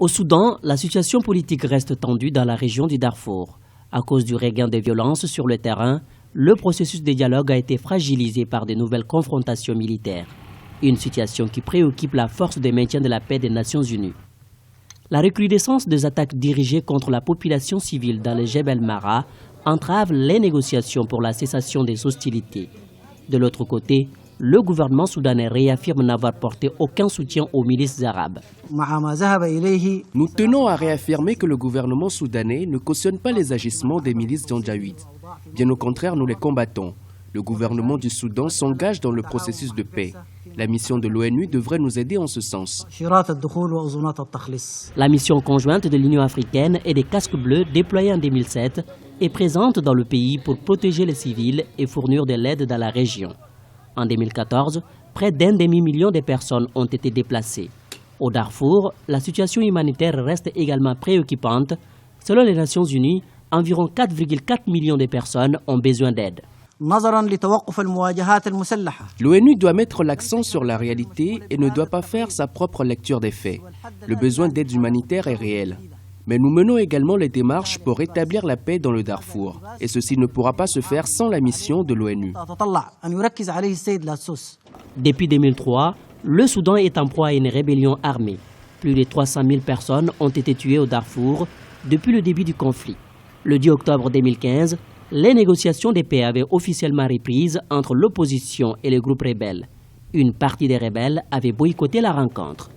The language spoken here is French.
Au Soudan, la situation politique reste tendue dans la région du Darfour. À cause du regain des violences sur le terrain, le processus de dialogue a été fragilisé par de nouvelles confrontations militaires. Une situation qui préoccupe la force de maintien de la paix des Nations Unies. La recrudescence des attaques dirigées contre la population civile dans le Jebel Mara entrave les négociations pour la cessation des hostilités. De l'autre côté, le gouvernement soudanais réaffirme n'avoir porté aucun soutien aux milices arabes. Nous tenons à réaffirmer que le gouvernement soudanais ne cautionne pas les agissements des milices janjaouides. Bien au contraire, nous les combattons. Le gouvernement du Soudan s'engage dans le processus de paix. La mission de l'ONU devrait nous aider en ce sens. La mission conjointe de l'Union africaine et des casques bleus déployés en 2007 est présente dans le pays pour protéger les civils et fournir de l'aide dans la région. En 2014, près d'1 demi-million de personnes ont été déplacées. Au Darfour, la situation humanitaire reste également préoccupante. Selon les Nations Unies, environ 4,4 millions de personnes ont besoin d'aide. L'ONU doit mettre l'accent sur la réalité et ne doit pas faire sa propre lecture des faits. Le besoin d'aide humanitaire est réel. Mais nous menons également les démarches pour rétablir la paix dans le Darfour. Et ceci ne pourra pas se faire sans la mission de l'ONU. Depuis 2003, le Soudan est en proie à une rébellion armée. Plus de 300 000 personnes ont été tuées au Darfour depuis le début du conflit. Le 10 octobre 2015, les négociations de paix avaient officiellement repris entre l'opposition et les groupes rebelles. Une partie des rebelles avait boycotté la rencontre.